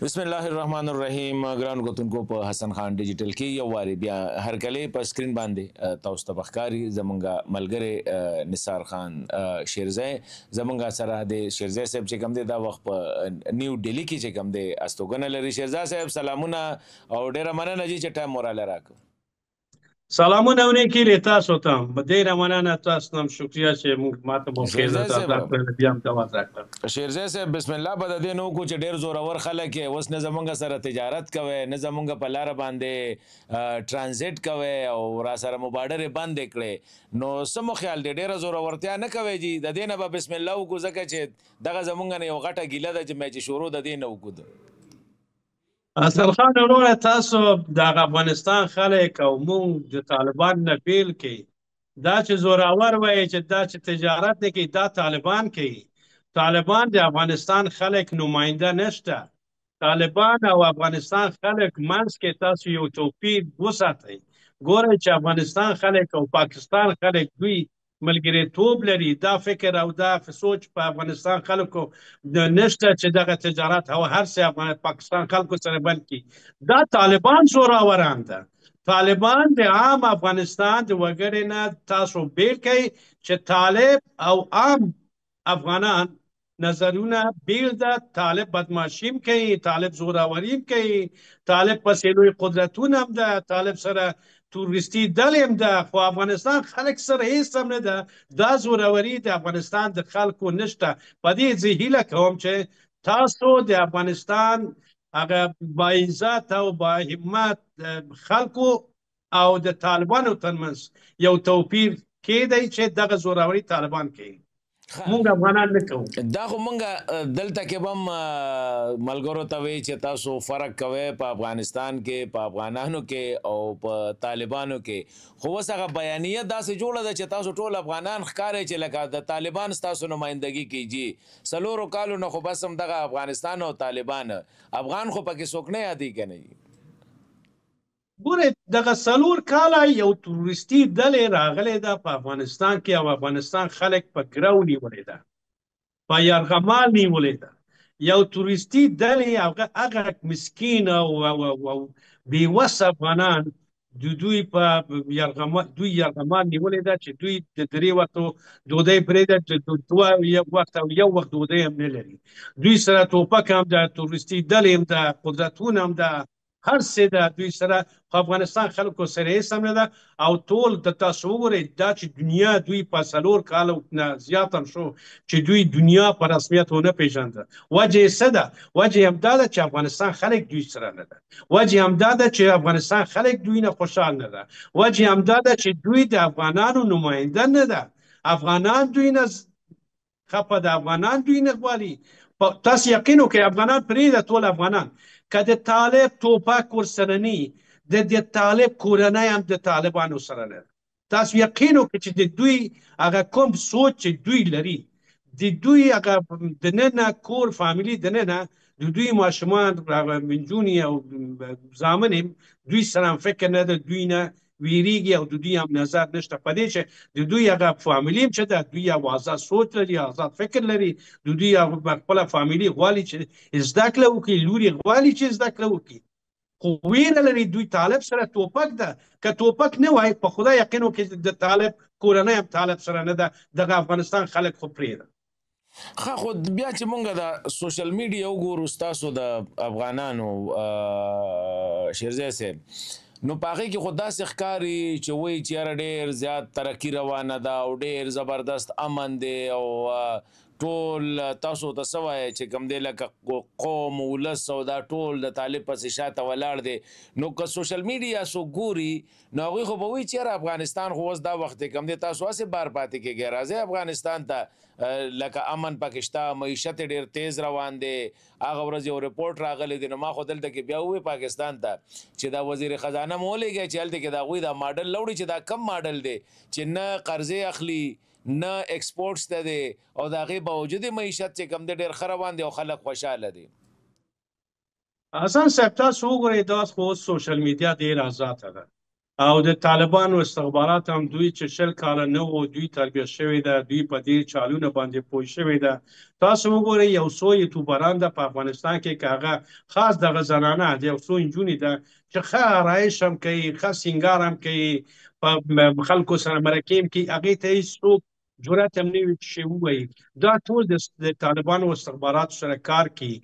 بسم الله الرحمن الرحیم ګران غوتونکو په حسن خان ډیجیټل کې یو واری بیا هر کله په سکرین باندې تاسو ته بخکاری زمونږه ملګری نثار خان شیرزای زمونږه سره د شیرزای صاحب چې کوم دی دا وخت په نیو ډیلی کې چې کوم دی استوګنه لري. شیرزای صاحب سلامونه او ډیره مننه چې ټایم موراله راکړو. سلامونه ونیکي له تاسو ته ډیره مننه تاسو هم شکریا چې موږ ماته موقع درکړه بیا هم تاسو راکړه. شیرزای صاحب بسم الله بد دې نو کو چې ډیر زور اور خلک اوس نه زمونږ سره تجارت کوي نه زمونږ په لار باندې ترانزیت کوي او را سره مبادره باندې کړي نو سمو خیال دې ډیر زور اورتیا نه کوي جی د دې نه به بسم الله کو زکه چې دغه زمونږ نه یو غټه ګیله ده چې مې چې شروع د دې نه وکړو. اصل خان وروره تاسو د افغانستان خلک او موږ د طالبان نه بیل کې دا چې زوراور وایي چې دا چې تجارت نه کوي دا طالبان کوي. طالبان د افغانستان خلک نماینده نشته. طالبان او افغانستان خلک منځ کې تاسو یو توپیر وساتئ. ګورئ چې افغانستان خلک او پاکستان خلک دوی ملګریتوب لري. دا فکر او دا سوچ په افغانستان خلکو نشته چې دغه تجارت او هر څه پاکستان خلکو سره بند کړي. دا طالبان زوراوران ده. طالبان د عام افغانستان د وګړي نه تاسو بیل کوي چې طالب او عام افغانان نظرونه بیل ده. طالب بدماشیم کوي، طالب زوراوریم کوي، طالب پسې لوی قدرتونه هم ده، طالب سره تورستی ډلې هم ده، خو افغانستان خلک سره هیڅ هم نه ده. دا زوروري د افغانستان د خلکو نشته. په دې زه هیله کوم چې تاسو د افغانستان هغه باعزت او باهمت خلکو او د طالبانو ترمنځ یو توپیر کېدی چې دغه زوروري طالبان کوي. مونږ افغانان نه کوو. دا خو مونږ دلته کې هم ملګرو ته وایي چې تاسو فرق کوئ په افغانستان کې په افغانانو کې او په طالبانو کې، خو اوس هغه بیانیه داسې جوړه ده چې تاسو ټول افغانان ښکارئ چې لکه د طالبان ستاسو نمایندګي کیږي. څلورو کالو نه خو بس هم دغه افغانستان او طالبان افغان خو پکې څوک نه یادي کنه. ګوره دغه څلور کاله یو تورستی ډلې راغلې ده په افغانستان کې او افغانستان خلک په ګرو نیولې ده، په یرغمال نیولې ده. یو تورستی ډلې هغه مسکین او بېوسه افغانان دوی په یرغمال نیولې ده چې دوی د درې وختو ډوډۍ پرېږده، دوه وخت او یو وخت ډوډۍ هم نه لري. دوی سره ټوپک هم ده، تورستی ډلې هم ده، قدرتونه هم ده، هر څه ده دوی سره. خو افغانستان خلکو سره هیڅ هم نه ده. او ټول د تاسو وګورئ دا چې دنیا دوی په څلور کالو نه زیات هم شو چې دوی دنیا په رسمیت ونه پېژانده. وجه یې څه ده؟ وجه یې همدا ده چې افغانستان خلک دوی سره نه ده. وجه یې همدا ده چې افغانستان خلک دوی نه خوشحال نه ده. وجه یې همدا ده چې دوی د افغانانو نماینده نه ده. افغانان دوی نه خفه ده، افغانان دوی نه غواړي. تاسو یقین وکړئ افغانان پرېږده ټول افغانان که د طالب ټوپک ورسره نه د طالب کورنۍ هم د طالبانو سره نه. تاسو یقین وکړئ چې د دوی هغه کوم سوچ چې دوی لري، د دوی هغه دننه کور فامیلي دننه د دوی ماشومان نجونې او زامن دوی سره هم فکر نه ده، دوی نه ویریږي او د دوی هم نظر نشته په دې چې د دوی هغه فامیلي هم چې ده دوی یو آزاد سوچ لري، آزاد فکر لري. د دوی خپله فامیلي غواړي چې زده کړه وکړي، لور یې غواړي چې زده کړه وکړي، خو ویره لري دوی طالب سره ټوپک ده. که ټوپک نه وای په خدای یقین وکړي د طالب کورنۍ هم طالب سره نه ده. دغه افغانستان خلک خو پرېږده. ښه خو بیا چې مونږ د سوشل میډیا وګورو ستاسو د افغانانو شیرزای صاحب نو په هغې کې خو داسې ښکاري چې وایي چې یاره ډېر زیات ترقي روانه ده او ډېر زبردست امن دی او ټول تاسو ته څه وایي چې کوم دی لکه قوم ولس او دا ټول د طالب پسې شاته ولاړ دی. نو که سوشل میډیا څوک ګوري نو هغوی خو به وایي چې یاره افغانستان خو اوس دا وخت دی کوم دی تاسو هسې بار پاتې کېږئ، راځئ افغانستان ته لکه امن پکې شته، معیشت ډېر تیز روان دی. هغه ورځ یو رپورټ راغلی دی نو ما خو دلته کې بیا ووایي پاکستان ته چې دا وزیر خزانه مو ولېږئ چې هلته کې د هغوی دا ماډل لوړي چې دا کم ماډل دی چې نه قرضې اخلي نه ایکسپورټس ته دی او د هغې باوجود معیشت چې کوم دی ډېر ښه روان دی او خلک خوشحاله دي. حسن صاحب تاسو وګورئ دا خو اوس سوشل میډیا ډېره ازاده ده. او د طالبانو استخبارات هم دوی چې 20 کاله نه وو دوی تربیه شوې ده، دوی په دې چالونه باندې پوه شوې ده. تاسو وګورئ یو څو یوټیوبران ده په افغانستان کې که هغه خاص دغه زنانه د یو څو نجونې ده چې ښه آرایش هم کوي، ښه سینګار هم کوي، په خلکو سره مرکې هم کوي، هغې ته هېڅوک جرأت هم نه وي چې شی ووایي. دا ټول د طالبانو استخباراتو سره کار کوي.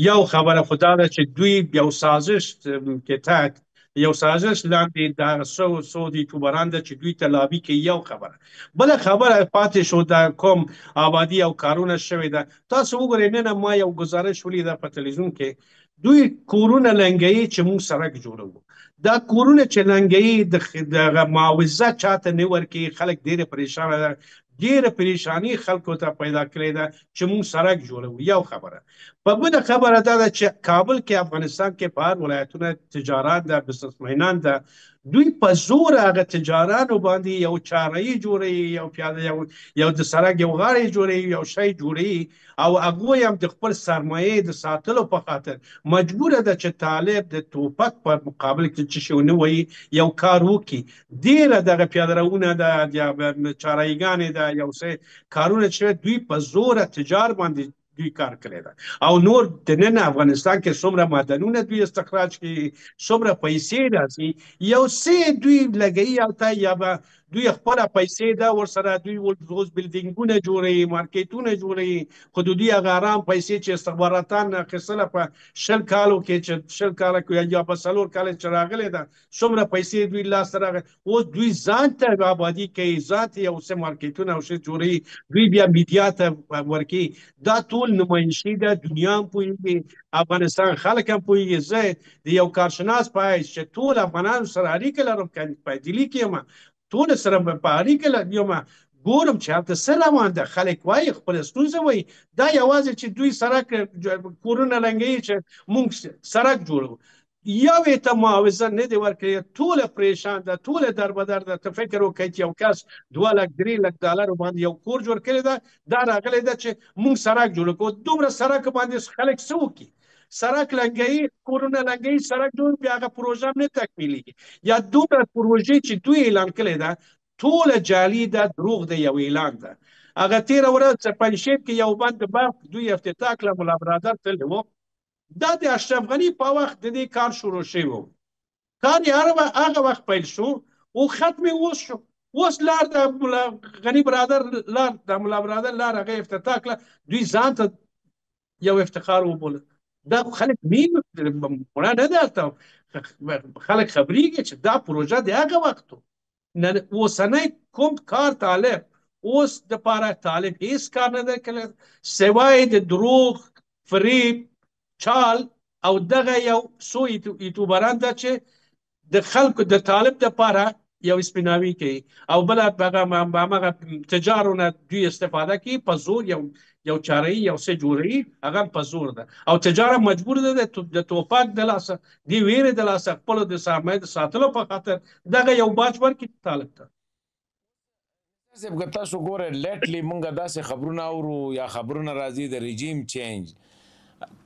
یو خبره خو دا ده چې دوی یو سازش کې تحت یو سازش لاندې دا څو د یوټیوبران ده چې دوی ته لابي کوي. یو خبره بله خبره پاتې شو دا کوم آبادي او کارونه شوې ده. تاسو وګورئ نن ما یو گزارش ولیده په تلویزیون کې دوی کورونه لنګوي چې موږ سړک جوړوو. دا کورونه چې لنګوي د معاوضه چاته نه ورکوي. خلک ډېره پریشانه ده، ډېره پریشاني خلکو ته پیدا کړې ده چې موږ سړک جوړوو. یو خبره. په بله خبره دا ده چې کابل کې افغانستان کې په هر ولایتونه تجارت ده، بزنسمنان ده، دوی په زور هغه تجارانو باندې یو چارهیي جوړوي، یو د سړک یو غاړې جوړوي، یو شی جوړوي، او هغوی هم د خپل سرمایې د ساتلو په خاطر مجبوره ده چې طالب د توپک په مقابل کې چې شی ونه وایي یو کار وکړي. ډېره دغه پیادهروونه ده یا چارهیګانې ده، یو څه کارونه چې دوی په زوره تجار باندې دوی کار کړی ده. او نور دننه افغانستان کې څومره معدنونه دوی استخراج کوي، څومره پیسې راځي، یو څه دوی لګوي هلته، یا به دوی خپله پیسې ده ورسره دوی اوس بلډینګونه جوړوي، مارکیټونه جوړوي، خو د دوی هغه ارام پیسې چې استخباراتان اخیستله په 20 کالو کې چې 20 کاله کې یا په 4 کاله چې راغلی ده څومره پیسې دوی لاسته راغلي، اوس دوی ځان ته آبادي کوي، ځان ته یو څه مارکیټونه او څه جوړوي، دوی بیا میډیا ته ورکوي. دا ټول نمایشي ده، دنیا هم پوهېږي، افغانستان خلک هم پوهېږي. زه د یو کارشناس په حیث چې ټول افغانانو سره اړیکه لرم، په دهلي کې یم، ټول سره په اړیکه یم، ګورم چې هلته څه روان ده. خلک وایي خپله ستونزه وایي. دا یوازې چې دوی سړک کورونه لنګوي چې موږ سړک جوړوو، یوې ته معاوضه نه دی ورکړې، ټوله پریشان ده، ټوله دربدر ده. ته فکر وکړئ چې یو کس 2 لک 3 لک ډالرو باندې یو کور جوړ کړی ده، دا راغلی ده چې موږ سړک جوړ کړو. دومره سړک باندې خلک څه وکړي؟ سړک لنګوي، کورونه لنګوي، سړک جوړ، بیا هغه پروژه هم نه تکمیلېږي. یا دومره پروژې چې دوی اعلان کړې ده ټوله جعلي ده، دروغ ده، یو اعلان ده. هغه تېره ورځ پنجشیر کې یو بند برق دوی افتتاح کړه، ملا برادر تللی و. دا د اشرف غني په وخت د دې کار شروع شوی و. کار یې هغه وخت پیل شو او ختم اوس شو. اوس لار د ملا غني برادر لار د ملا برادر لار هغه افتتاح کړه، دوی ځان ته یو افتخار وبوله. دا خلک مړه نه ده هلته، خلک خبرېږي چې دا پروژه د هغه وخت و. اوسنی کوم کار طالب اوس دپاره طالب هېڅ کار نه دی کړی سوای د دروغ، فریب، چال او دغه یو څو یوټیوبران ده چې د خلکو د طالب دپاره یو سپیناوي کوي، او بله همغه تجارونه دوی استفاده کوي په زور. یو چارهیي یو څه جوړوي، هغه په زور ده، او تجاره مجبور ده د توپک د لاسه، د ویرې د لاسه، خپلو د سرمایې د ساتلو په خاطر دغه یو باج ورکړي طالب ته. صاحب که تاسو ګوره لیټلی مونږ داسې خبرونه اورو یا خبرونه راځي د رژیم چینج،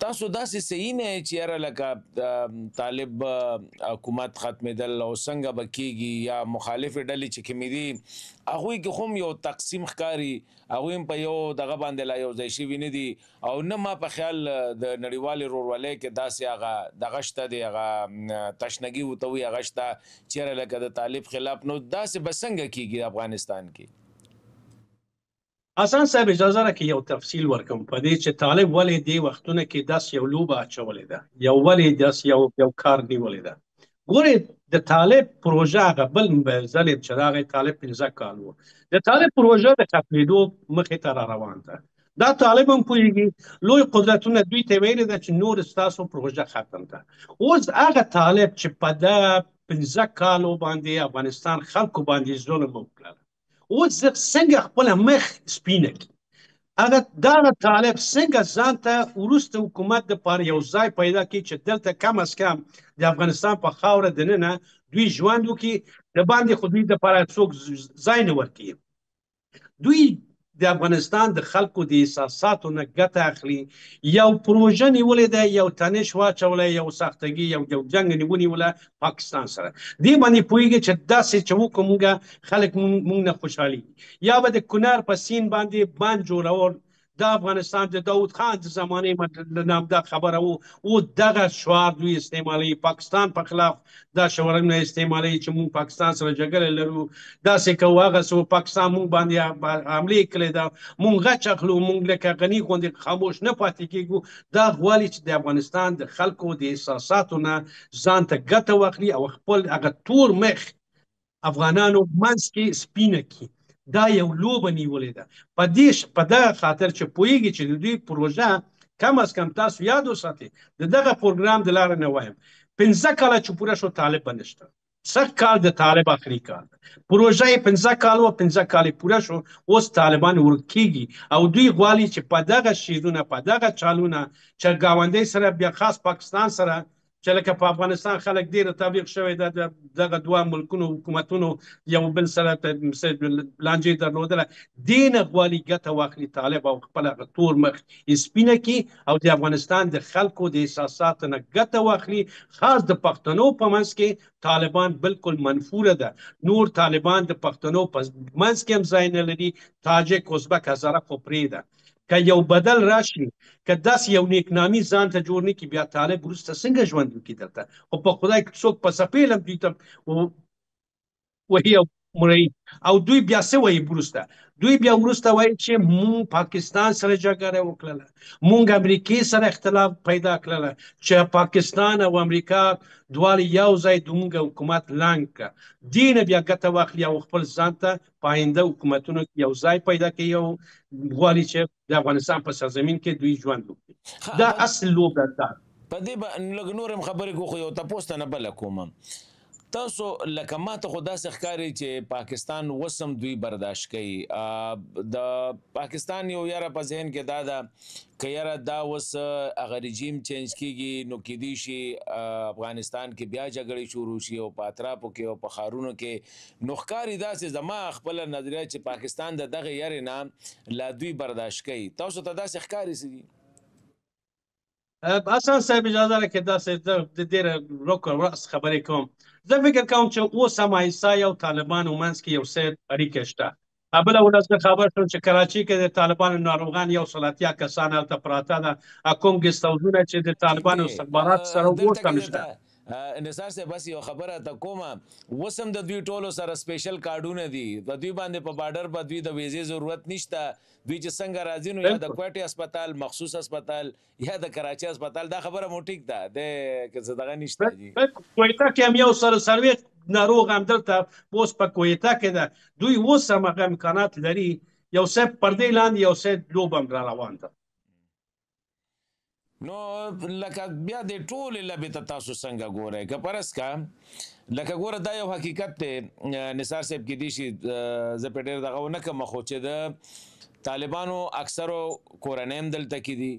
تاسو داسې صحیح نه چې یاره لکه طالب حکومت ختمېدل او څنګه به کېږي، یا مخالفې ډلې چې کومې دي هغوی کې خو یو تقسیم ښکاري، هغوی هم په یو دغه باندې لا یو ځای شوي نه دي. او نه ما په خیال د نړیوالې ورورولۍ کې داسې هغه دغه شته دی، هغه تشنګي ورته وایي، هغه شته چې یاره لکه د طالب خلاف. نو داسې به څنګه کېږي افغانستان کې؟ حسن صاحب اجازه راکړئ یو تفصیل ورکړم په دې چې طالب ولې دې وختونه کې داسې یو لوبه اچولې ده، ولې داسې یو کار نیولی ده. ګورئ د طالب پروژه هغه بل ځل چې راغی طالب 15 کال و، د طالب پروژه د ختمېدو مخې ته را روان ده. دا طالب هم پوهېږي، لوی قدرتونه دوی ته ویلې ده چې نور ستاسو پروژه ختم ده. اوس هغه طالب چې په دغه 15 کالو باندې افغانستان خلکو باندې ظلم وکړل، اوس څنګه خپله مخ سپینه کړي، دغه طالب څنګه ځان ته وروسته حکومت دپاره یو ځای پیدا کړي چې دلته کم از کم د افغانستان په خاوره دننه دوی ژوند وکړي، د باندې خو دوی دپاره څوک ځای نه ورکوي. دوی د افغانستان د خلکو د احساساتو نه ګټه اخلي. یو پروژه نیولې ده، یو تنش واچولی، یو سختګي، یو جنګ ونیوله پاکستان سره. دې باندې پوهېږي چې داسې چې وکړو موږ خلک موږ نه خوشحالي. یا به د کنر په سیند باندې بند جوړول، د افغانستان د داود خان د زمانې نامدا خبره او دغه شعار دوی استعمالوي، پاکستان په خلاف دا شعارونه استعمالوي چې موږ پاکستان سره جګړه لرو، داسې کوو هغسې پاکستان موږ باندې حملې کړې ده، موږ غچ اخلو، موږ لکه غني غوندې خاموش نه پاتې کېږو. دا غواړي چې د افغانستان د خلکو د احساساتو نه ځان ته ګټه واخلي او خپل هغه تور مخ افغانانو منځ کې سپینه کړي. دا یو لوبه نیولې ده. په دغه خاطر چې پوهېږي چې د دوی پروژه کم از کم تاسو یاد وساتئ، د دغه پروګرام د لارې نه وایم 15 کاله چې پوره شو طالب به نشته. سږ کال د طالب آخري کال ده، پروژه یې 15 کال و، 15 کال پوره شو، اوس طالبان ورک کېږي او دوی غواړي چې په دغه شیرونه، په دغه چالونه چې ګاونډۍ سره، بیا خاص پاکستان سره چې لکه په افغانستان خلک ډېره تبلیغ شوی ده، دغه دوه ملکونو حکومتونو یو بل سره لانجې درلودله، دې نه غواړي ګټه واخلي طالب او خپل هغه تور مخ یې سپینه کړي او د افغانستان د خلکو د احساساتو نه ګټه واخلي. خاص د پښتنو په منځ کې طالبان بالکل منفوره ده. نور طالبان د پښتنو په منځ کې هم ځای نه لري، تاجک، ازبک، هزاره خو پرېږده. که یو بدل راشي، که داسې یو نیکنامي ځان ته جوړ نه کړي، بیا طالب وروسته څنګه ژوند وکړي دلته؟ خو په خدای که څوک په څپېل هم دوی ته وهي او مړوي. او دوی بیا څه وایي وروسته؟ دوی بیا وروسته وایي چې مونږ پاکستان سره جګړه وکړله، مونږ امریکې سره اختلاف پیدا کړله، چې پاکستان او امریکا دواړه یو ځای د مونږ حکومت لاندې کړه. دې نه بیا ګټه واخلي او خپل ځان ته په آینده حکومتونو کې یو ځای پیدا کوي او غواړي چې د افغانستان په سرزمین کې دوی ژوند وکړي. دا اصل لوبه ده. په دې به لږ نور هم خبرې کوو، خو یو تپوس ته نه بله کوم. تاسو لکه ماته خو داسې ښکاري چې پاکستان اوس هم دوی برداشت کوي. د پاکستان یو یاره په ذهن کې دا ده که یاره دا اوس هغه رژیم چینج کېږي نو کیدای شي افغانستان کې بیا جګړې شروع شي او په اطرافو کې او په ښارونو کې. نو ښکاري داسې زما خپله نظریه چې پاکستان د دغه یارې نه لا دوی برداشت کوي. تاسو ته داسې ښکاري څه دي؟ حسن صاحب اجازه راکړئ داسې د ډېره روک راس خبرې کوم. زه فکر کوم چې اوس هم عیسی او طالبانو منځ کې یو څه اړیکه شته. بله ورځ زه خبر شوم چې کراچۍ کې د طالبانو ناروغان 180 کسان هلته پراته ده، کوم ګست هاوسونه چې د طالبانو استخبارات سره اوس هم شته. نثار صاحب بس یو خبره ته کوم، اوس هم د دوی ټولو سره سپیشل کارډونه دي، په دوی باندې په بارډر په دوی د ویزې ضرورت نشته. دوی چې څنګه راځي نو یا د کوټې هسپتال، مخصوص هسپتال یا د کراچۍ هسپتال، دا خبره مو ټیک ده د که دغه نشته جی. کویټه کې هم یو سره څلوېښت ناروغ هم دلته اوس په کویټه کې ده. دوی اوس هم هغه امکانات لري، یو څه پردې لاندې یو څه لوب هم را روان ده. نو لکه بیا د ټولې لبې ته تاسو څنګه ګورئ؟ که فرض کا لکه ګوره دا یو حقیقت دی نثار صاحب، کیدای شي زه پرې ډېر دغه ونه کړم، خو چې د طالبانو اکثرو کورنۍ هم دلته کې دي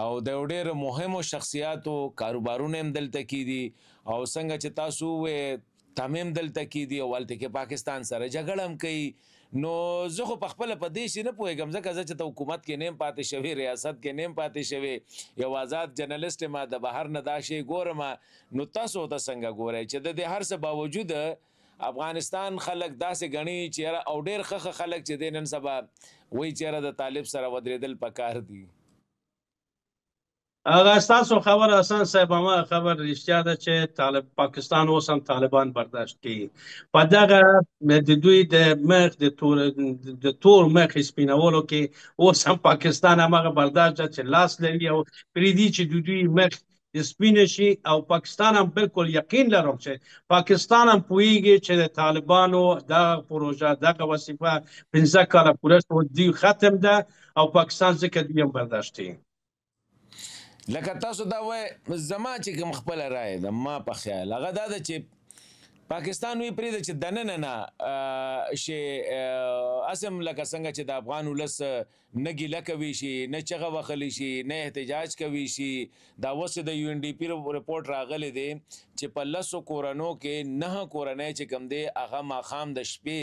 او د یو ډېرو مهمو شخصیاتو کاروبارونه هم دلته کې دي او څنګه چې تاسو ووایې تم هم دلته کې دي او هلته کې پاکستان سره جګړه هم کوي. نو زه خو پخپله په دې شي نه پوهېږم، ځکه زه چې ته حکومت کې نیم پاتې شوی، ریاست کې نیم پاتې شوی، یو آزاد جرنلسټ یم، د بهر نه دا شی ګورم. نو تاسو ته څنګه ګورئ چې د دې هر څه باوجود افغانستان خلک داسې ګڼي چې یاره او ډېر ښه خلک چې دی نن سبا وایي چې یاره د طالب سره ودرېدل پکار دي؟ هغه ستاسو خبره حسن صاحب، هماغه خبر رښتیا ده چې پاکستان اوس هم طالبان برداشت کوي. په دغه د دوی د مخ د تور مخ سپینولو کې اوس هم پاکستان هماغه برداشت ده چې لاس لري او پرېږدي چې د دوی مخ سپینه شي. او پاکستان هم بالکل یقین لرم چې پاکستان هم پوهېږي چې د طالبانو دغه پروژه، دغه وظیفه 15 کاله پوره شو، دوی ختم ده او پاکستان ځکه دوی هم برداشت کوي. لکه تاسو دا وای، زما چې کوم خپله رایه ده، ما په خیال هغه دا ده چې پاکستان وی پرېږده چې دننه نه شي اسم لکه څنګه چې د افغان ولس نه ګیله کوي شي، نه چغه وهلی شي، نه احتجاج کوي شي. دا اوس د یو ان ډي پي رپورټ راغلی دی چې په 10 کورنو کې 9 کورنۍ چې کوم دی هغه ماښام د شپې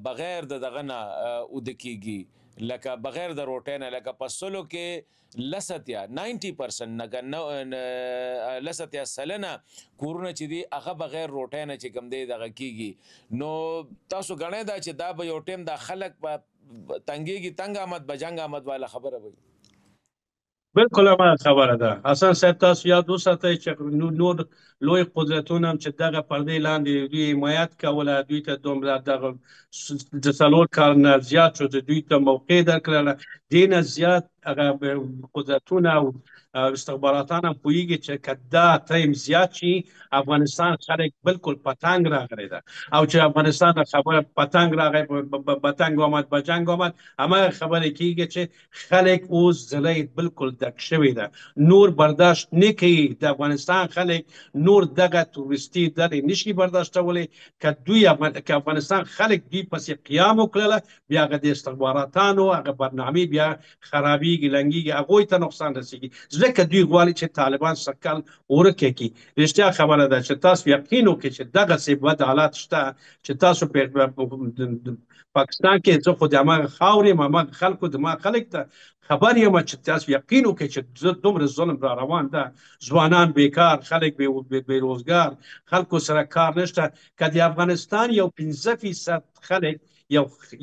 بغیر د دغه نه اوده کېږي، لکه بغیر د روټۍ نه لکه په سلو کې لساتیا 90% لساتیا سلنه کورونه چې دي هغه بغیر روټۍ نه چې کوم دی دغه کیږي نو تاسو غنئ دا چې دا به یو ټیم د خلک په تنګيږي تنګ آمد بجنګ آمد والا خبره وي بالکل ما خبره ده حسن صاحب تاسو یاد وساتئ چې نور لوی قدرتونه هم چې دغه پردې لاندې دوی حمایت کوله دوی ته دومره دغه د څلور کال نه زیات شو دوی ته موقع درکړله دې نه زیات هغه قدرتونه او استخباراتان هم پوهېږي چې که دا ټایم زیات شي افغانستان خلک بالکل پتنګ راغلی ده او چې افغانستان خبره پتنګ راغی پتنګ آمد بجنګ آمد همه خبرې کېږي چې خلک اوس زلی بالکل دک شوی ده نور برداشت نه کوي د افغانستان خلک نور دغه تورستي ډلې نشي برداشتولی که دوی که افغانستان خلک دوی پسې قیام وکړله بیا هغه د استخباراتانو هغه برنامې بیا خرابېږي لنګېږي هغوی ته نقصان رسېږي ځکه دوی غواړي چې طالبان سږ کال ورکه کړي رښتیا خبره ده چې تاسو یقین وکړئ چې دغسې بد حالات شته چې تاسو پاکستان کې زه خو د هماغه خاورې یم هماغه خلکو د ما خلک ته خبر یم چې تاسو یقین وکړئ چې دومره ظلم را روان ده ځوانان بیکار خلک بېروزګار خلکو سره کار نشته که د افغانستان یو 15% خلک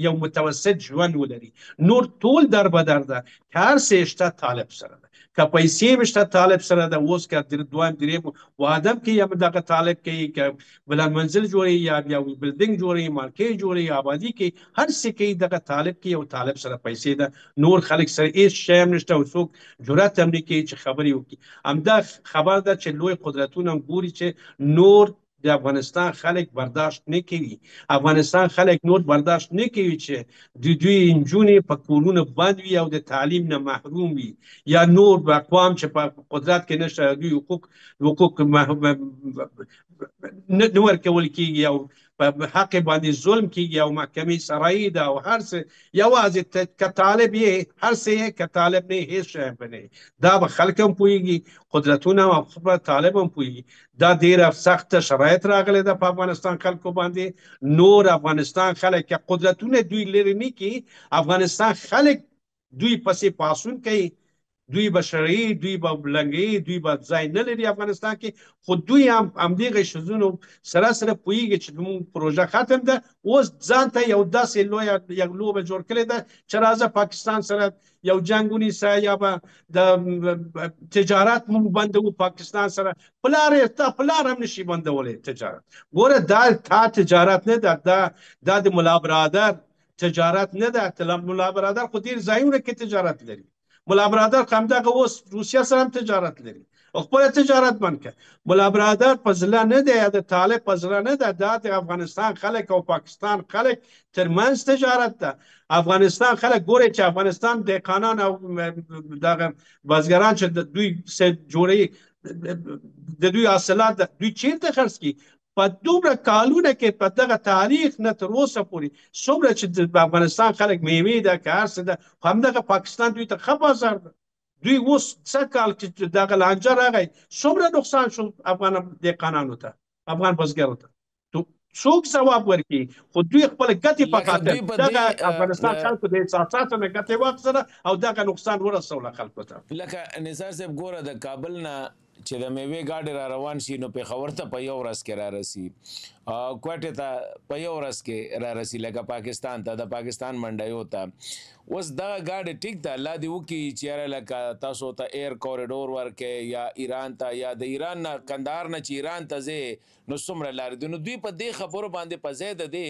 یو متوسط ژوند ولري نور ټول در به در ده که هر څه شته طالب سره ده که پیسې هم شته طالب سره ده اوس که دویم درېیم وادم کې یم دغه طالب کوي که بلند منزل جوړوي یا بلډینګ جوړوي مارکې جوړوي آبادي کوي هر څه کوي دغه طالب کوي او طالب سره پیسې ده نور خلک سره هېڅ شی هم نشته او څوک جرأت هم نه کوي چې خبرې وکړي همدا خبر ده چې لوی قدرتونه هم ګوري چې نور د افغانستان خلک برداشت نه کوي افغانستان خلک نور برداشت نه کوي چې دوی نجونې په کورونو بند وي او د تعلیم نه محروم وي یا نور اقوام چې په قدرت کې نشته دوی حقوق نه ورکول کېږي او په حق باندې ظلم کېږي او محکمې سرایي ده او هر څه یوازې که طالب یې هر څه یې که طالب نه هېڅ شی به نه دا به خلک هم پوهېږي قدرتونه او خپله طالب هم پوهېږي دا ډېره سخته شرایط راغلی ده په افغانستان خلکو باندې نور افغانستان خلک که قدرتونه دوی لرې نه کړي افغانستان خلک دوی پسې پاڅون کوي دوی به شرعي دوی به لنګي دوی به ځای نه لري افغانستان کې خو دوی هم همدغه شیزونو سره سره پوهېږي چې زموږ پروژه ختم ده اوس ځان ته یو داسې لویه لوبه جوړ کړې ده چې راځه پاکستان سره یو جنګ ونیسه یا به د تجارت مونږ بندوو پاکستان سره پلار هم نشي بندولی تجارت ګوره دا تا تجارت نه ده دا د ملا برادر تجارت نه ده ملا برادر خو ډېر ځایونه کې تجارت لري ملا برادر همدغه اوس روسیه سره هم تجارت لري خپله تجارت بند کړه ملا برادر په زړه نه دی یا د طالب په زړه نه ده دا د افغانستان خلک او پاکستان خلک ترمنځ تجارت ده افغانستان خلک ګوري چې افغانستان دهقانان او دغه بزګران چې دوی جوړوي د دوی حاصلات دوی چیرته خرڅ کړي په دومره کالونه کې په دغه تاریخ نه تر اوسه پورې څومره چې د افغانستان خلک میوې ده که هر څه ده همدغه پاکستان دوی ته ښه بازار ده دوی اوس څه کال چې دغه لانجه راغی څومره نقصان شو افغان دهقانانو ته افغان بزګرو ته څوک ځواب ورکړي خو دوی خپل ګټې په خاطر دغه افغانستان خلکو د احساساتو نه ګټې واخیستله او دغه نقصان ورسوله خلکو ته لکه نثار صاحب ګوره د کابل نه چې د میوې ګاډي را روان شي نو پېښور ته په یو ورځ کې را رسي کوټې ته په یو ورځ کې را رسي لکه پاکستان ته د پاکستان منډیو ته اوس دغه ګاډي ټیک ده الله دې وکړي چې یاره لکه تاسو ته ایر کوریډور ورکړي یا ایران ته یا د ایران نه کندهار نه چې ایران ته ځې نو څومره لارې دي نو دوی په دې خبرو باندې په ځای د دې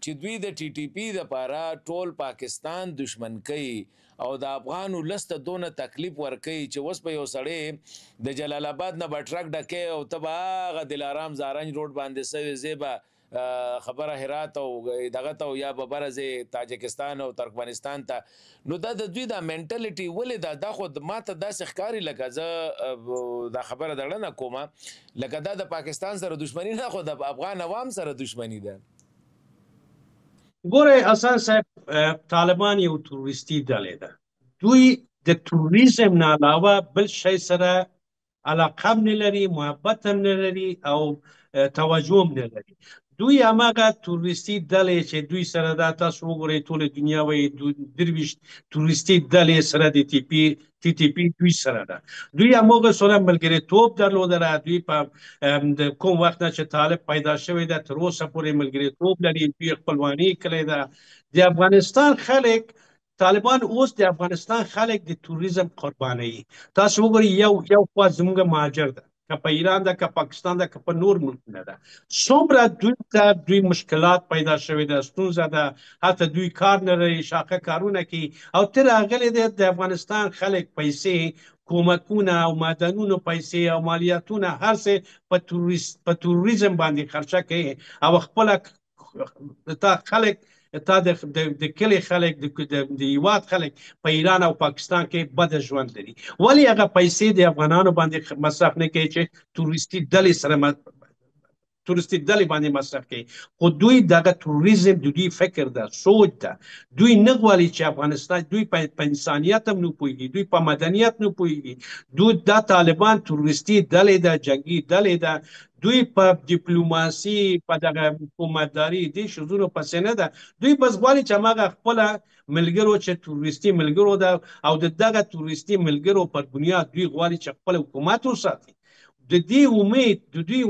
چې دوی د ټي ټي پي دپاره ټول پاکستان دشمن کوي او د افغان ولس ته دونه تکلیف ورکوي چې اوس په یو سړی د جلال آباد نه به ټرک ډکې او ته به هغه دلارام زارنج روډ باندې سوې ځای به خبره هرات او دغه ته یا به بره ځای تاجکستان او ترکمنستان ته نو دا د دوی دا مینټلیټي ولې دا خو ما ته داسې ښکاري لکه زه دا خبره دړه نه کومه لکه دا د پاکستان سره دشمني نه خو د افغان عوام سره دشمني ده ګوره حسن صاحب طالبان یو تروریستي ډلې ده دوی د تروریزم نه علاوه بل شی سره علاقه هم نه لري محبت هم نه لري او توجه هم نه لري دوی هماغه تورستي ډلې چې دوی سره دا تاسو وګورئ ټوله دنیا وایي 23 تورستي ډلې سره د ټي ټي پي دوی سره ده. دوی هماغه سره ملګرتوب درلودله. دوی په د کوم وخت نه چې طالب پیدا شوی ده تر اوسه پورې ملګرتوب لري. دوی خپلواني کړې ده. د افغانستان خلک طالبان اوس د افغانستان خلک د توریزم قرباني. تاسو وګورئ یو خوا زموږ مهاجر ده، که په ایران ده، که پاکستان ده، که په نور ملکونه ده، څومره دوی ته دوی مشکلات پیدا شوې ده، ستونزه ده، حتی دوی کار نه لري، شاقه کارونه کوي. او ته راغلی دی د افغانستان خلک پیسې، کومکونه او معدنونو پیسې او مالیاتونه هر څه په توریزم باندې خرچه کوي او خپله تا خلک تا د کلی خلک د هیواد خلک په ایران او پاکستان کې بد ژوند لري. ولې هغه پیسې د افغانانو باندې مصرف نه کوي چې تورستي ډلې سره تورستي ډلې باندې مصرف کوي؟ خو دوی دغه توریزم د دوی فکر ده، سوچ ده. دوی نه غواړي چې افغانستان، دوی په انسانیت هم نه پوهېږي، دوی په مدنیت نه پوهېږي. دوی دا طالبان تورستي ډلې ده، جنګي ډلې ده. دوی په ډیپلوماسي، په دغه حکومتداري دې شیزونو پسې نه ده. دوی بس غواړي چې هماغه خپله ملګرو چې تورستي ملګرو ده او د دغه تورستي ملګرو پر بنیاد دوی غواړي چې خپل حکومت وساتي. د دوی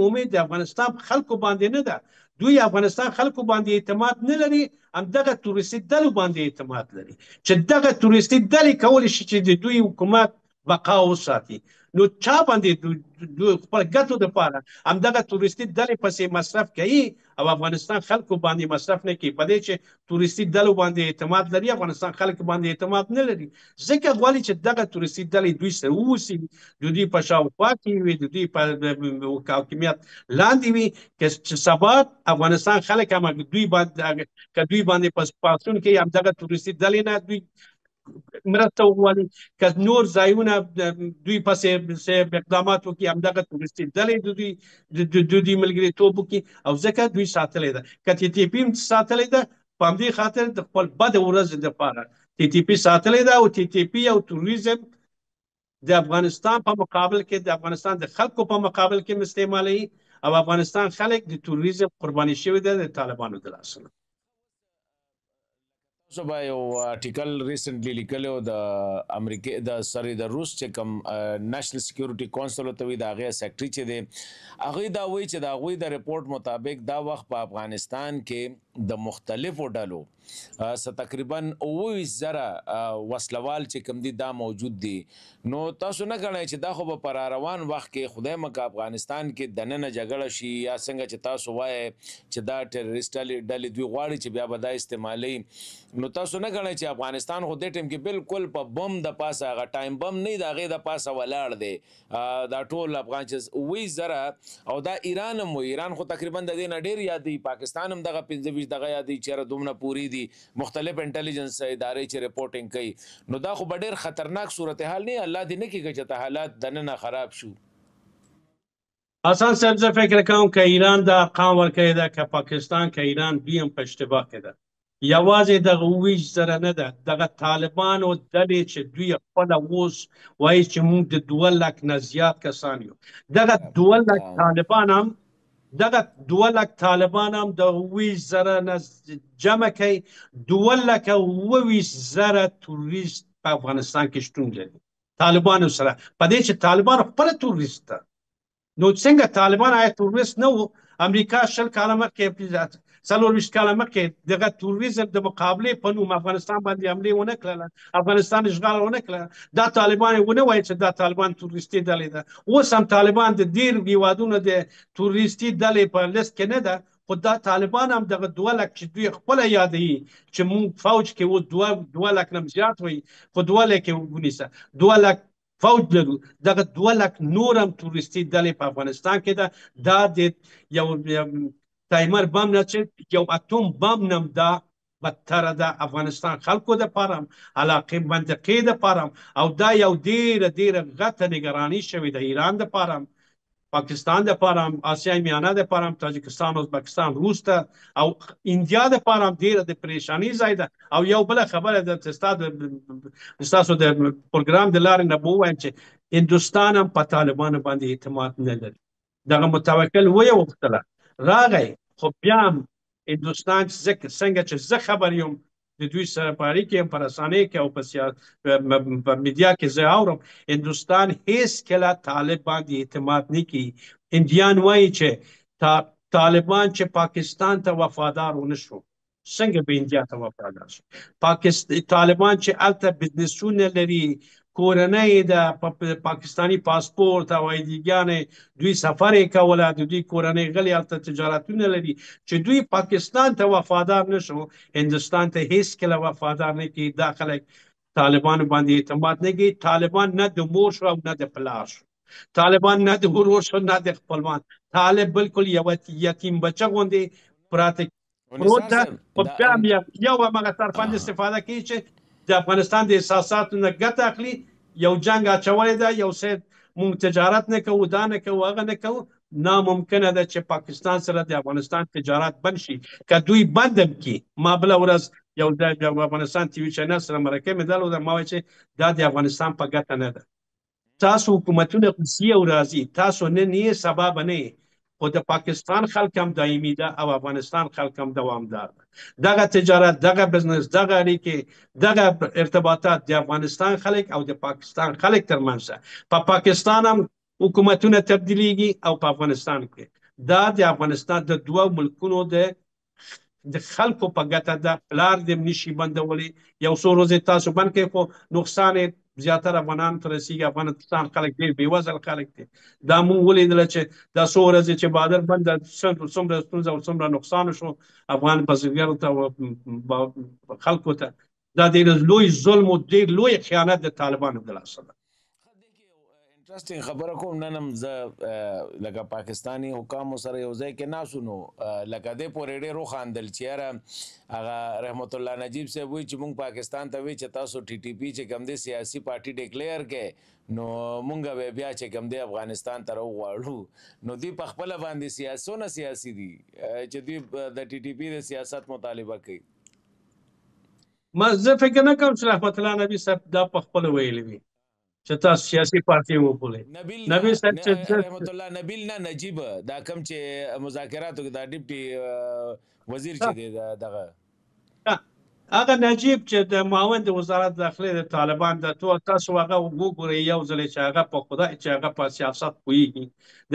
امید د افغانستان خلکو باندې نه ده. دوی افغانستان خلکو باندې اعتماد نه لري، همدغه تورستي ډلو باندې اعتماد لري چې دغه تورستي ډلې کولی شي چې د دوی حکومت بقا وساتي. نو چا باندې دوی خپل ګټو دپاره همدغه تورستي ډلې پسې مصرف کوي او افغانستان خلکو باندې مصرف نه کوي. په دې چې تورستي ډلو باندې اعتماد لري، افغانستان خلک باندې اعتماد نه لري. ځکه غواړي چې دغه تورستي ډلې دوی سره واوسي، د دوی په شاوخوا کې وي، د دوی په حاکمیت لاندې وي. چې سبا افغانستان خلک هم دوی باندې پاڅون کوي، همدغه تورستي ډلې نه دوی مرسته وغواړي. که نور ځایونه دوی پسې اقدامات وکړي، همدغه تورستي ډلې د دوی ملګرتوب وکړي. او ځکه دوی ساتلې ده. که ټي ټي پي هم ساتلې ده، په همدې خاطر د خپل بد ورځ دپاره ټي ټي پي ساتلې ده. او ټي ټي پي او توریزم د افغانستان په مقابل کې، د افغانستان د خلکو په مقابل کې استعمالوي. او افغانستان خلک د توریزم قرباني شوي ده د طالبانو د لاسه. تاسو به یو آرټیکل ریسنټلی لیکلی و د امریکې د روس چې کوم نېشنل سکیورټي کونسل ورته وایي، د هغې سیکرټري چې دی، هغوی دا وایي چې د هغوی د رپورټ مطابق دا وخت په افغانستان کې د مختلفو ډلو تقریبا 29,000 وسلوال چې کوم دي دا موجود دي. نو تاسو نه ګڼئ چې دا خو به په راروان وخت کې خدای مکه افغانستان کې دننه جګړه شي، یا څنګه چې تاسو وایئ چې دا ټیرریسټ ډلې دوی غواړي چې بیا به دا استعمالوي. نو تاسو نه ګڼئ چې افغانستان خو دې ټیم کې بالکل په بم د پاسه، هغه ټایم بم نه د هغې د پاسه ولاړ دی دا ټول افغان چې 29,000. او دا ایران هم و، ایران خو تقریبا د دې نه ډېر یادوي، پاکستان هم دغه 25 دغه یادوي چېرې دومره پورې دي، مختلف انټلیجنس ادارې چې رپورټینګ کوي. نو دا خو به ډېر خطرناک صورتحال نه، الله دې نه کېږي چې حالات دننه خراب شو. حسن صاحب زه فکر کوم که ایران دا ارقام ورکړی ده، که پاکستان که ایران دوی هم په اشتباه کې ده. یوازې دغه 29,000 نه ده، دغه طالبانو ډلې چې دوی خپله اوس وایي چې موږ د 2 لک نه زیات کسان یو. دغه 2 لک طالبان هم د 29,000 نه جمع کوي. 2,28,000 توریست په افغانستان کې شتون لري طالبانو سره، په دې چې طالبان خپله توریست ده. نو څنګه طالبان آیا توریست نه وو؟ امریکا 40 کاله مخکې 40 کاله مخکې دغه توریزم د مقابلې په نوم افغانستان باندې حملې ونه کړله، افغانستان اشغال ونه کړله. دا طالبان ونه وایي چې دا طالبان توریستي ډلې ده. اوس هم طالبان د ډېر هېوادونو د توریستي ډلې په لیست کې نه ده. خو دا طالبان هم دغه 2 لک چې دوی خپله یادوي چې موږ فوج کې اوس 2 لک نه زیات وایي، خو 2 لک یې ونیسه، 2 لک فوج لرو. دغه 2 لک نور هم توریستي ډلې په افغانستان کې ده. دا د یو تایمر بم نه چې یو اتوم بم نه دا بدتره ده افغانستان خلکو دپاره هم، علاقې منطقې دپاره هم. او دا یو ډېره ډېره غټه نګراني شوې ده ایران دپاره هم، پاکستان دپاره هم، آسیای میانه دپاره هم، تاجکستان، ازبکستان، روس ته او انډیا دپاره هم ډېره د پریشاني ځای ده. او یو بله خبره ده چې ستاسو د پروګرام د لارې نه به ووایم چې هندوستان هم په طالبانو باندې اعتماد نه لري. دغه متوکل ویې وغوښتله، راغی خو بیا هم هندوستان څنګه چې زه خبر یم د دوی سره په اړیکې کې په رسنۍ کې او په میډیا کې زه اورم هندوستان هیڅکله طالب باندې اعتماد نه کوي. هندیان وایي چې طالبان چې پاکستان ته وفادار ونه شو څنګه به انډیا ته وفادار شي؟ طالبان چې هلته بزنسونه لري، کورنۍ د پاکستانی پاسپورت او ایډیګانې دوی سفر یې کوله، د دوی کورنۍ غلي هلته تجارتونه لري، چې دوی پاکستان ته وفادار نشو هندوستان ته هیڅکله وفادار نه کیږي. دا خلک طالبانو باندې اعتماد نه کوي. طالبان نه د مور شو او نه د پلار شو، طالبان نه د ورور شو نه د خپلوان. طالب بالکل یو یتیم بچه غوندې پراته پروت ده. خو بیا هم یو همغه طرفان استفاده کوي چې د افغانستان د احساساتو نه ګټه اخلي. یو جنګ اچولی ده، یو څه مونږ تجارت نه کوو، دا نه کوو، هغه نه کوو. ناممکنه ده چې پاکستان سره د افغانستان تجارت بند شي. که دوی بند هم کړي، ما بله ورځ یو د افغانستان ټي وي چینل سره مرکه مې درلوده، ما وایي چې دا د افغانستان په ګټه نه ده. تاسو حکومتونه قصي او راځي، تاسو نه یې سبا به نه، خو د پاکستان خلک هم دایمي ده او افغانستان خلک هم دوامدار ده. دغه تجارت، دغه بزنس، دغه اړیکې، دغه ارتباطات د افغانستان خلک او د پاکستان خلک ترمنځ په پاکستان هم حکومتونه تبدیلیږي او په افغانستان کې دا د افغانستان د دوه ملکونو د خلکو په ګټه ده. پلار دې نشي بندولی، یو څو ورځې تاسو بند کړئ خو نقصان زیاتره افغانانو ته رسیږي. افغانستان خلک ډېر بېوزله خلک دي. دا مونږ ولیدله چې دا څو ورځې چې بادر بند څومره ستونزه او څومره نقصان شو افغان بزګرو ته خلکو ته. دا ډېر لوی ظلم او ډېر لوی خیانت د طالبانو د لاسه ده. انټرسټینګ خبره کوم. نن هم زه لکه پاکستاني حکامو سره یو ځای کې ناستو، نو لکه دې پورې ډېر وخاندل چې یاره هغه رحمت الله نجیب صاحب وایي چې مونږ پاکستان ته وایي چې تاسو ټي ټي پي چې کوم دی سیاسي پارټي ډیکلیئر کړئ، نو مونږ به بیا چې کوم دی افغانستان ته راوغواړو. نو دوی په خپله باندې سیاسونه سیاسي دي چې دوی د ټي ټي پي د سیاست مطالبه کوي. زه فکر نه کوم چې رحمت الله نبی صاحب دا په خپله ویلي وي چې تاسو سیاسي پارټي وبولئ. نبیل رحمت الله نبیل نه نجیب دا کوم چې مذاکراتو کې دا ډیپټي وزیر چې دی دغه هغه نجیب چې د معاون د وزارت داخلي د طالبان د تاسو هغه وګورئ یو ځل چې هغه په خدای چې هغه په سیاست پوهیږي،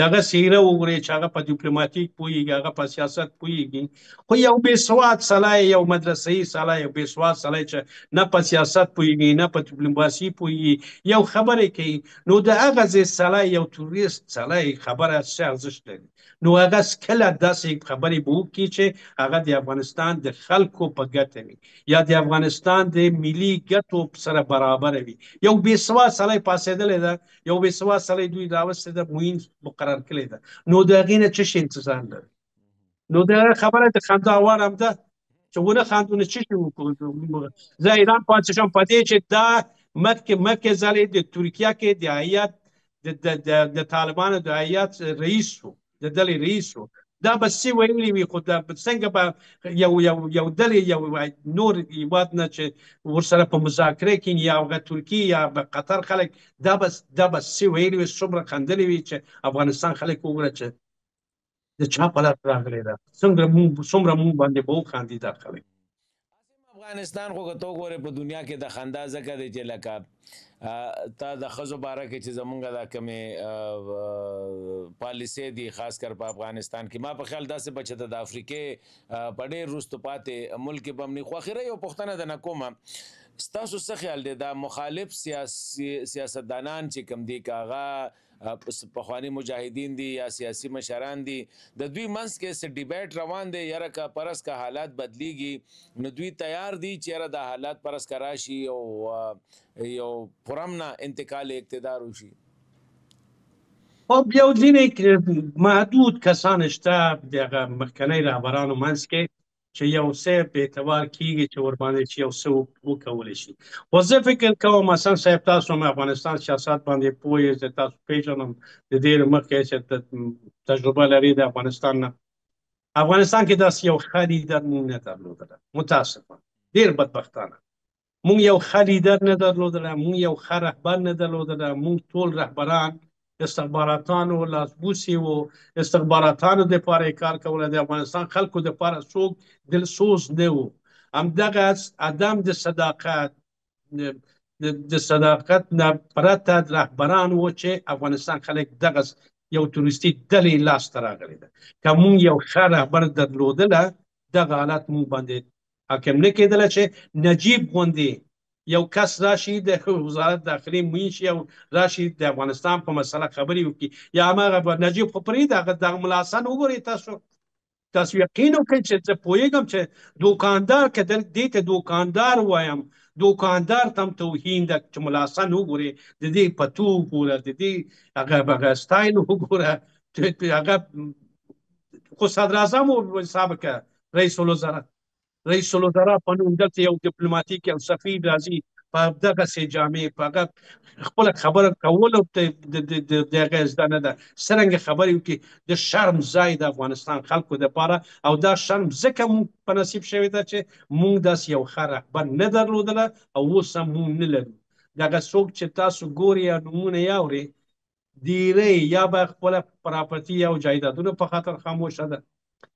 دغه سیره وګورئ چې هغه په ډیپلوماټیک پوهیږي، هغه په سیاست پوهیږي. خو یو بې سواد سړی، یو مدرسې سړی، یو بې سواد سړی چې نه په سیاست پوهیږي نه په ډیپلوماسي پوهیږي، یو خبرې کوي، نو د هغه ځای سړی یو تورست سړی خبره څه ارزښت لري؟ نو هغه کله داسې خبرې به وکړي چې هغه د افغانستان د خلکو په ګټه وي یا د افغانستان د ملي ګټو سره برابر وي. یو بې سواد سړی پاڅېدلی ده، یو بې سواد سړی دوی راوستی ده، معین مقرر کړی ده، نو د هغې نه څه شي انتظار لري؟ نو د خبره د خندا وړ هم ده چې ونه خاندو نو څه شي وکړو؟ زه حیران پاتې شم په دې چې دا مخکې ځلې د ترکیه کې د هیات د طالبانو د هیات رئیس شو، د ډلې رئیس شو. دا به څه ویلي وي، خو څنګه به یو ډلې یو نور هیواد نه چې ورسره په مذاکره کې یا هغه ترکیه یا قطر خلک دا به څه ویلي وي، څومره خندلي وي چې افغانستان خلک وګوره چې د چا په لاس راغلی ده، څومره مونږ باندې به وخاندي دا خلک. افغانستان خو که ته وګورې په دنیا کې د خندا ځکه دی چې لکه تا د ښځو باره کې چې زمونږ دا کومې پالیسۍ دي خاص کر په افغانستان کې، ما په خیال داسې به چې د افریقې په ډېر وروستو پاتې ملک کې به هم نه. خو اخره یو پوښتنه درنه کومه، ستاسو څه خیال دی دا مخالف سیاستدانان چې کوم دي، که هغه پخواني مجاهدین دي یا سیاسي مشران دي، د دوی منځ کې څه ډیبیټ روان دی یاره که پرس که حالات بدلیږي نو دوی تیار دي چې یاره دا حالات پرس که راشي او یو پرامنه انتقال اقتدار وشي؟ خب یو ځینې محدود کسان شته د هغه مخکنۍ رهبرانو منځ کې چې یو څه په اعتبار کېږي چې ورباندې چې یو څه وکولی شي. خو زه فکر کوم حسن صاحب تاسو هم افغانستان سیاست باندې پوه یې، زه تاسو پېژنم د ډېر مخکې چې تجربه لري د افغانستان نه. افغانستان کې داسې یو ښه لیډر موږ نه درلودله، متاسفانه ډېر بدبختانه موږ یو ښه لیډر نه درلودله، موږ یو ښه رهبر نه درلودله. موږ ټول رهبران استخباراتانو لاسبوسي و استخباراتانو د پاره کار کوله د افغانستان خلکو د پاره څوک دلسوز نه و همدغه عدم د صداقت د صداقت نه پرته رهبران و چې افغانستان خلک دغه یو تورستي ډلې لاس ته راغلی ده که مونږ یو ښه رهبر درلودله دغه حالت مونږ باندې حاکم نه کېدله چې نجیب غوندې یو کس راشي د وزارت داخلي موین شي او راشي د افغانستان په مسله خبرې وکړي یا هماغه نجیب خو پرېږده هغه دغه ملا حسن وګورئ تاسو یقین وکړئ چې زه پوهېږم چې دوکاندار که دې ته دوکاندار وایم دوکاندار ته هم توهین ده چې ملا حسن وګورئ د دې پتو وګوره د دې هغه سټایل وګوره هغه خو صدراعظم حساب که رئیس الوزرا په نوم دلته یو ډیپلوماټیک یو سفیر راځي په دغسې جامې په هغه خپله خبره کولو د هغه زده نه ده څرنګه خبرې وکړي د شرم ځای د افغانستان خلکو دپاره او دا شرم ځکه مونږ په نصیب شوې ده چې مونږ داسې یو ښه رهبر نه درلودله او اوس هم مونږ نه لرو دغه څوک چې تاسو ګورئ یا نومونه یې اورئ ډیری یا به خپله پراپرټي او جایدادونو په خاطر خاموشه ده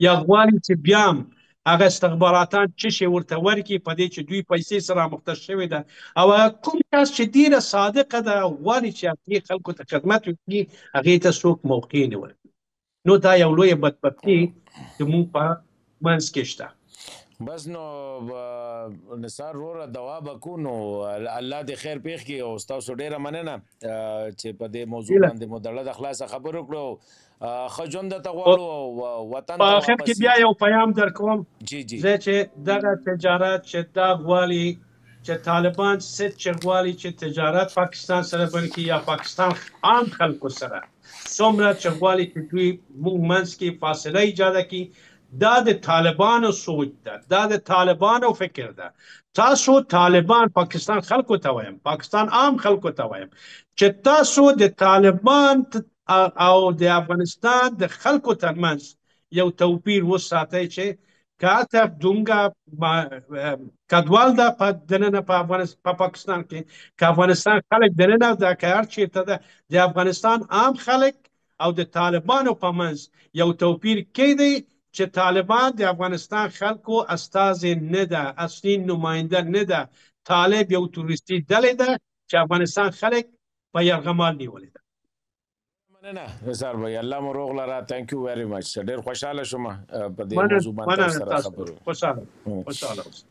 یا غواړي چې بیا هم هغه استخباراتان څه شی ورته ورکړي په دې چې دوی پیسې سره مخته شوې ده او کوم کس چې ډیره صادقه ده او غواړي چې هغې خلکو ته خدمت وکړي هغې ته څوک موقع نه ورکوي نو دا یو لویه بدبختي زموږ په منځ کې شته بس نو نثار وروره دوا به کو نو الله دې خیر پېښ کړي او ستاسو ډېره مننه چې په دې موضوع باندې مو د زړه د خلاصه خبرې وکړو ښه ژوند درته غواړو او وطن په آخر کې بیا یو پیام در کوم جی زه چې دغه تجارت چې دا غواړي چې طالبان ست چې غواړي چې تجارت پاکستان سره بلکې یا پاکستان عام خلکو سره څومره چې غواړي چې دوی موږ منځ کې فاصله ایجاده کړي دا د طالبانو سوچ ده دا د طالبانو فکر ده تاسو طالبان پاکستان خلکو ته وایم پاکستان عام خلکو ته وایم چې تاسو د طالبان او د افغانستان د خلکو ترمنځ یو توپیر وساتئ چې کاته دومره کډوال ده په دننه په پاکستان کې که افغانستان خلک دننه دا که هر چېرته ده د افغانستان عام خلک او د طالبانو په منځ یو توپیر کیدی چې طالبان د افغانستان خلکو استازی نه ده اصلي نماینده نه ده طالب یو تورستي ډلې ده چې افغانستان خلک په یرغمال نیولې ده مننه نثار بھائی الله مو روغ لره ثانک یو ویری مچ ډېر خوشاله شوم په دې موضوع باندې سره خبرو خوشاله